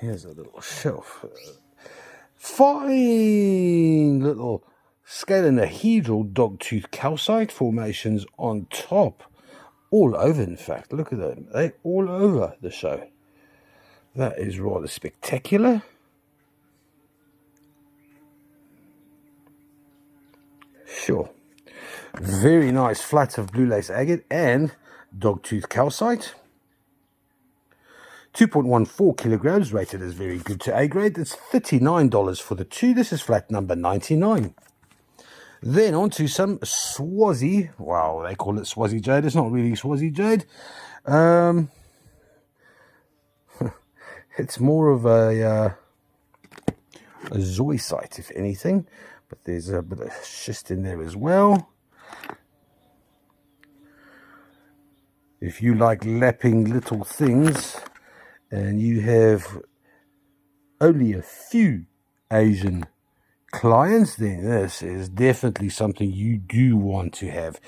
Here's a little shelf. Fine little scalenohedral dogtooth calcite formations on top. All over, in fact. Look at them. They're all over the show. That is rather spectacular. Sure. Very nice flats of blue lace agate and dogtooth calcite. 2.14 kilograms, rated as very good to A grade. It's $39 for the 2. This is flat number 99. Then on to some Swazi. Wow, they call it Swazi jade. It's not really Swazi jade. It's more of a zoisite, if anything. But there's a bit of schist in there as well. If you like lapping little things and you have only a few Asian clients, then this is definitely something you do want to have.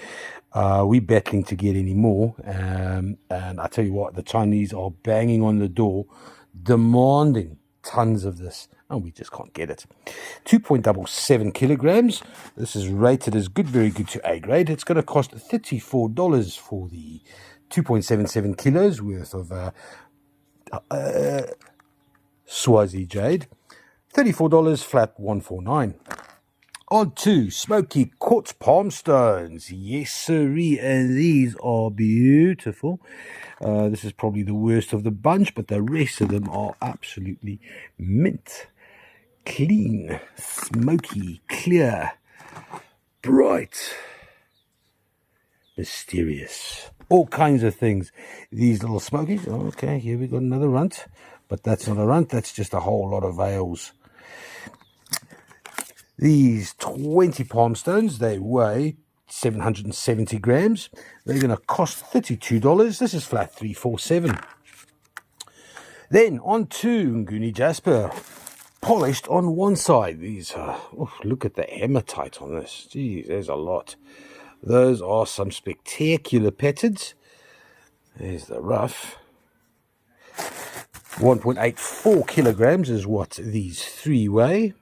We're battling to get any more. And I tell you what, the Chinese are banging on the door, demanding tons of this. And we just can't get it. 2.77 kilograms. This is rated as good, very good to A grade. It's going to cost $34 for the 2.77 kilos worth of Swazi jade. $34 flat 149. On to smoky quartz palm stones. Yes, sirree, and these are beautiful. This is probably the worst of the bunch, but the rest of them are absolutely mint. Clean, smoky, clear, bright, mysterious. All kinds of things. These little smokies. Okay, here we got another runt. But that's not a runt. That's just a whole lot of veils. These 20 palm stones, they weigh 770 grams. They're going to cost $32. This is flat 347. Then on to Nguni Jasper. Polished on one side. These are, look at the hematite on this. Geez, there's a lot. Those are some spectacular patterns. There's the rough. 1.84 kilograms is what these 3 weigh.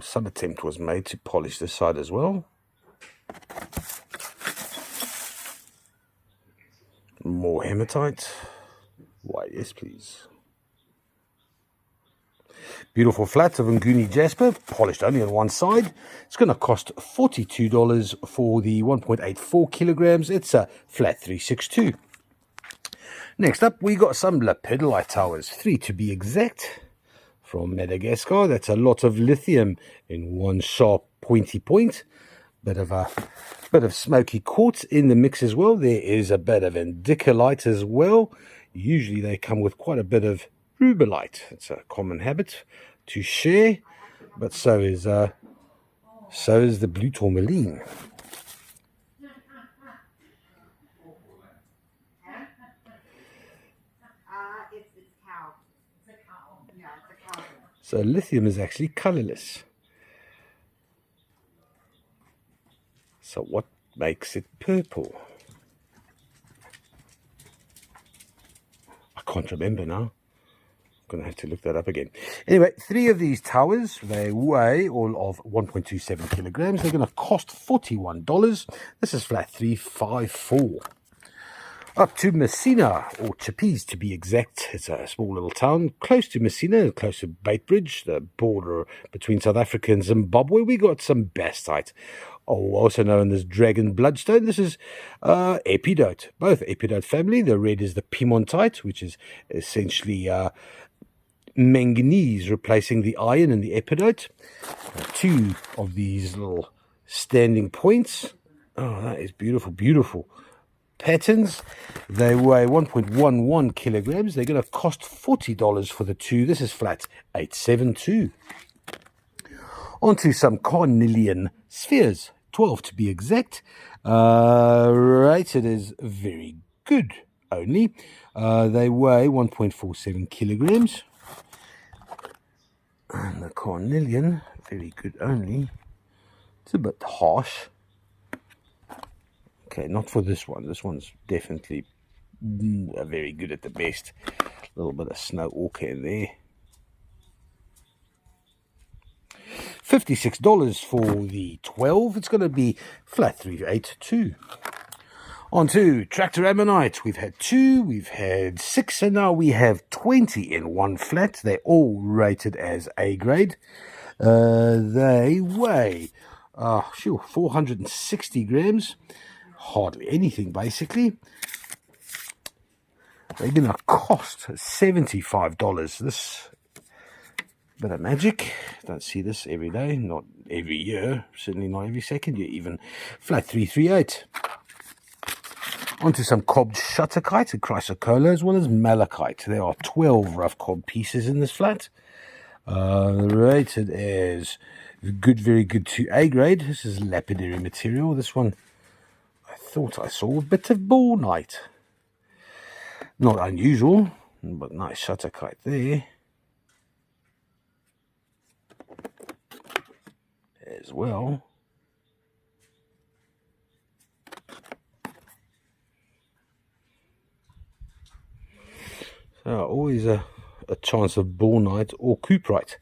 Some attempt was made to polish this side as well. More hematite. Why, yes, please. Beautiful flats of Nguni Jasper, polished only on one side. It's going to cost $42 for the 1.84 kilograms. It's a flat 362. Next up, we got some lapidolite towers, 3 to be exact, from Madagascar. That's a lot of lithium in one sharp, pointy point. Bit of smoky quartz in the mix as well. There is a bit of indicolite as well. Usually they come with quite a bit of rubellite. It's a common habit to share, but so is the blue tourmaline. So lithium is actually colorless. So what makes it purple? I can't remember now. I'm going to have to look that up again. Anyway, 3 of these towers, they weigh all of 1.27 kilograms. They're going to cost $41. This is flat 354. Up to Messina, or Chippies to be exact. It's a small little town close to Messina, close to Beitbridge, the border between South Africa and Zimbabwe. We got some bastite, also known as dragon bloodstone. This is epidote, both epidote family. The red is the piemontite, which is essentially manganese replacing the iron in the epidote. 2 of these little standing points. Oh, that is beautiful, beautiful patterns. They weigh 1.11 kilograms. They're going to cost $40 for the 2. This is flat 872. Onto some carnelian spheres, 12 to be exact. Rated is very good only. They weigh 1.47 kilograms. And the carnelian, very good only. It's a bit harsh. Okay, not for this one. This one's definitely very good at the best. A little bit of snow ochre in there. $56 for the 12. It's going to be flat 382. On to Tractor Ammonite. We've had 2, we've had 6, and now we have 20 in one flat. They're all rated as A grade. They weigh 460 grams. Hardly anything, basically. They're going to cost $75. This bit of magic. Don't see this every day, not every year, certainly not every second year even. Flat 338. Onto some cobbed shutterkite and chrysocolla as well as malachite. There are 12 rough cob pieces in this flat. Rated as good, very good to A grade. This is lapidary material. This one, I thought I saw a bit of bornite. Not unusual, but nice shutterkite there. As well. So always a chance of bornite or cuprite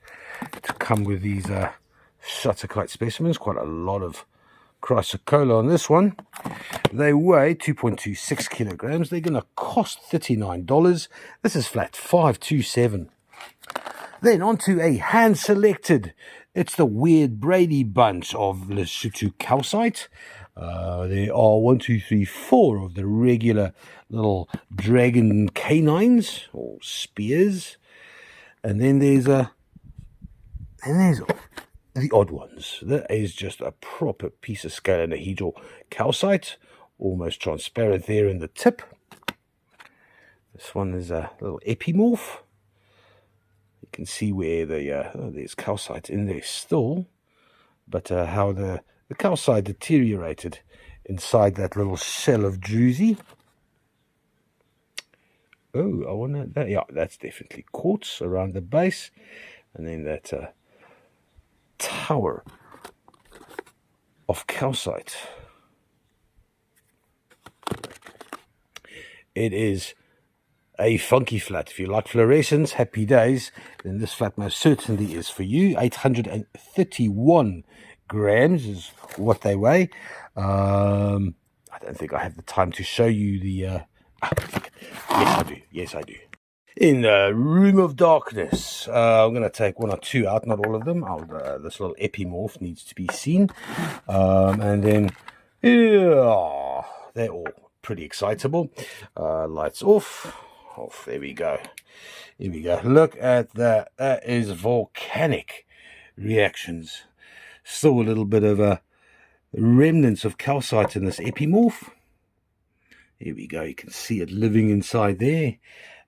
to come with these shutterkite specimens. Quite a lot of chrysocolla on this one. They weigh 2.26 kilograms. They're going to cost $39. This is flat 527. Then onto a hand-selected. It's the Weird Brady bunch of Lesotho calcite. There are 1, 2, 3, 4 of the regular little dragon canines or spears, and then there's the odd ones. That is just a proper piece of scalenohedral calcite, almost transparent there in the tip. This one is a little epimorph. You can see where there's calcite in there still, but how the calcite deteriorated inside that little shell of druzy. Oh, I wonder that. Yeah, that's definitely quartz around the base, and then that tower of calcite. It is a funky flat. If you like fluorescence, happy days, then this flat most certainly is for you. 831 grams is what they weigh. I don't think I have the time to show you the... Yes, I do. In the Room of Darkness, I'm going to take 1 or 2 out, not all of them. This little epimorph needs to be seen. And then, yeah, they're all pretty excitable. Lights off. There we go. Here we go. Look at that. That is volcanic reactions. Still a little bit of remnants of calcite in this epimorph. Here we go. You can see it living inside there.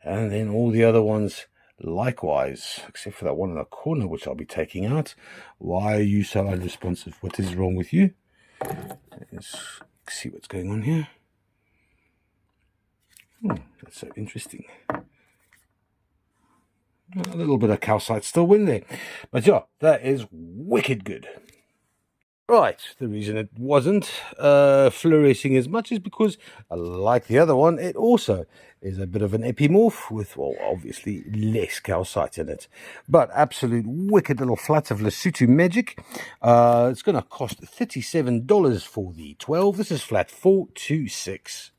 And then all the other ones likewise, except for that one in the corner, which I'll be taking out. Why are you so unresponsive? What is wrong with you? Let's see what's going on here. That's so interesting. A little bit of calcite still in there. But yeah, that is wicked good. Right, the reason it wasn't fluorescing as much is because, like the other one, it also is a bit of an epimorph with, well, obviously less calcite in it. But absolute wicked little flat of Lesotho magic. It's going to cost $37 for the 12. This is flat 426.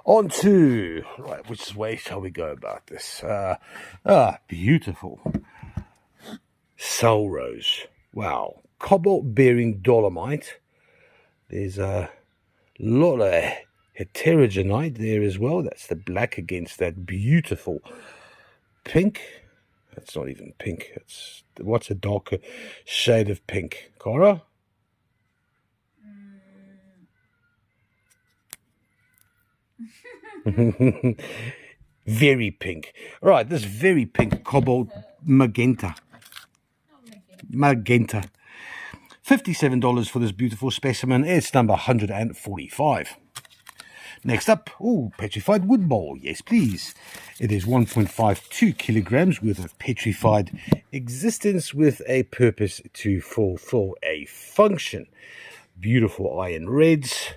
On to, right, which way shall we go about this? Beautiful. Soul Rose. Wow. Cobalt-bearing dolomite. There's a lot of heterogenite there as well. That's the black against that beautiful pink. It's not even pink. It's what's a darker shade of pink, Cara? Very pink. All right, this very pink cobalt magenta. Magenta. $57 for this beautiful specimen. It's number 145. Next up, petrified wood bowl. Yes, please. It is 1.52 kilograms worth of petrified existence with a purpose to fulfill a function. Beautiful iron reds.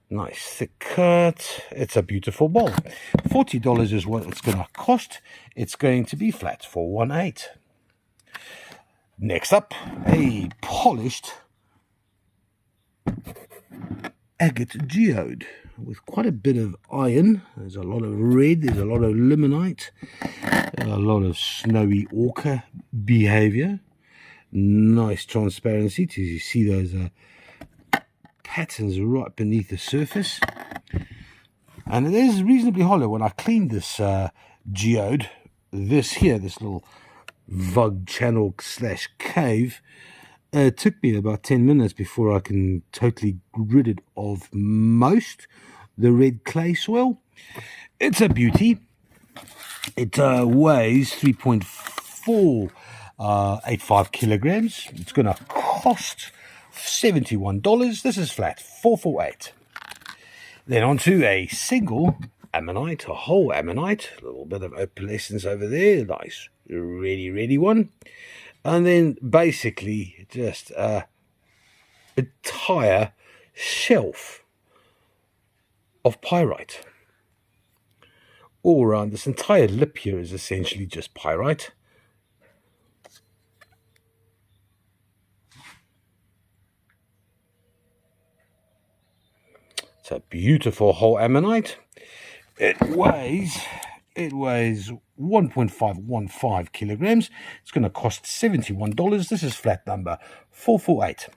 Nice thick cut. It's a beautiful bowl. $40 is what it's going to cost. It's going to be flat for 1.8. Next up, a polished agate geode with quite a bit of iron. There's a lot of red, there's a lot of limonite, a lot of snowy ochre behavior. Nice transparency to you see those patterns right beneath the surface. And it is reasonably hollow. When I cleaned this geode, this little vug channel / cave, it took me about 10 minutes before I can totally rid it of most the red clay soil. It's a beauty. It weighs 3.485 kilograms. It's going to cost $71. This is flat, 448. Then onto a single ammonite, a whole ammonite. A little bit of opalescence over there. Nice, ready one. And then basically just an entire shelf of pyrite. All around this entire lip here is essentially just pyrite. It's a beautiful whole ammonite. It weighs 1.515 kilograms. It's going to cost $71. This is flat number 448.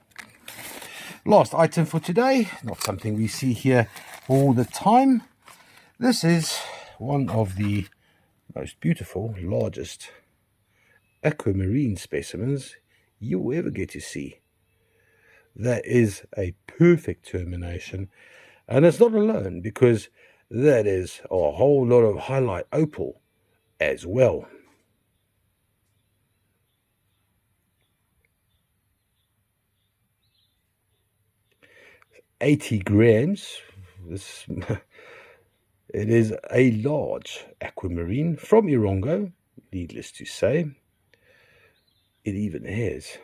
Last item for today, not something we see here all the time. This is one of the most beautiful, largest aquamarine specimens you'll ever get to see. That is a perfect termination, and it's not alone because that is a whole lot of highlight opal as well. $80 grams. This it is a large aquamarine from Irongo, needless to say. It even has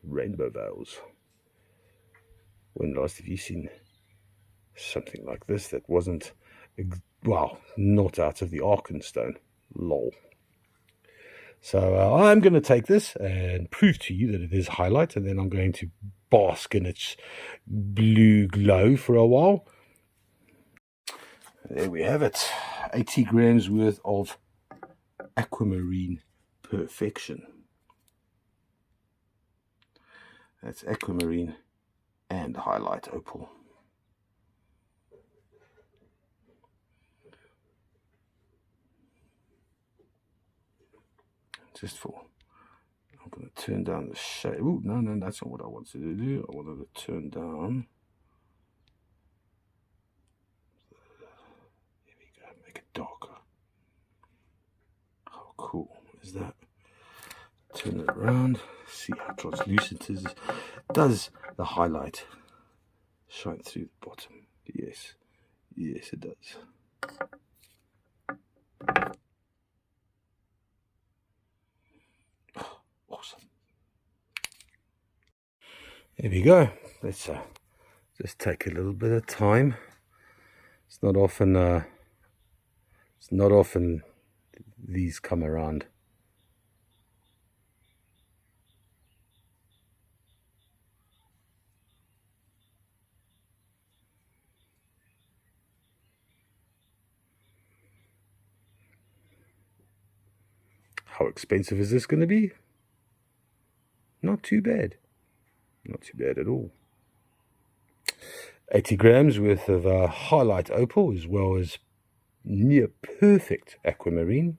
rainbow veils. When last have you seen something like this that wasn't, well, not out of the Arkenstone? Lol. So I'm going to take this and prove to you that it is highlight, and then I'm going to bask in its blue glow for a while. There we have it. 80 grams worth of aquamarine perfection. That's aquamarine and highlight opal. Just for, I'm going to turn down the shade. Oh, no, that's not what I wanted to do. I wanted to turn down. Here we go, make it darker. How cool is that? Turn it around, see how translucent it is. Does the highlight shine through the bottom? Yes, it does. Awesome. There we go. Let's just take a little bit of time. It's not often these come around. How expensive is this going to be? Not too bad. Not too bad at all. 80 grams worth of highlight opal, as well as near perfect aquamarine.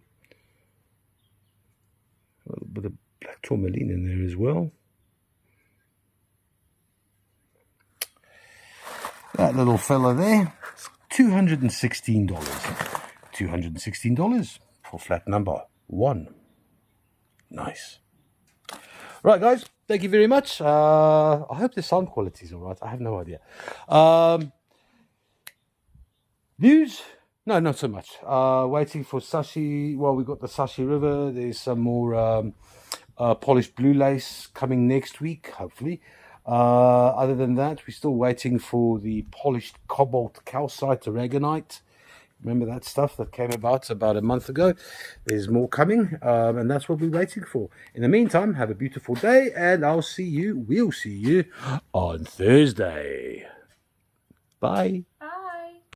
with a black tourmaline in there as well. That little fella there, $216. $216 for flat number 1. Nice. Right, guys, thank you very much. I hope the sound quality is all right. I have no idea. News? No, not so much. Waiting for Sashi. Well, we got the Sashi River. There's some more polished blue lace coming next week, hopefully. Other than that, we're still waiting for the polished cobalt calcite aragonite. Remember that stuff that came about a month ago? There's more coming, and that's what we're waiting for. In the meantime, have a beautiful day, and we'll see you on Thursday. Bye.